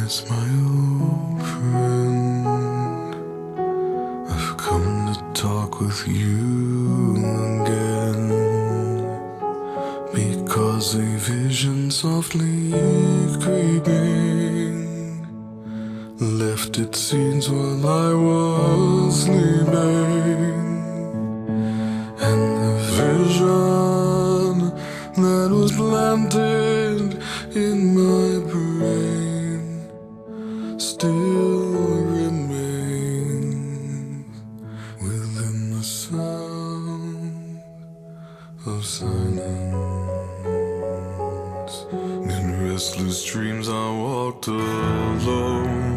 miss my old friend. I've come to talk with you again, because a vision softly creeping left its seeds while I was sleeping. And the vision that was planted in my brain still remains within the sound of silence. In restless dreams I walked alone,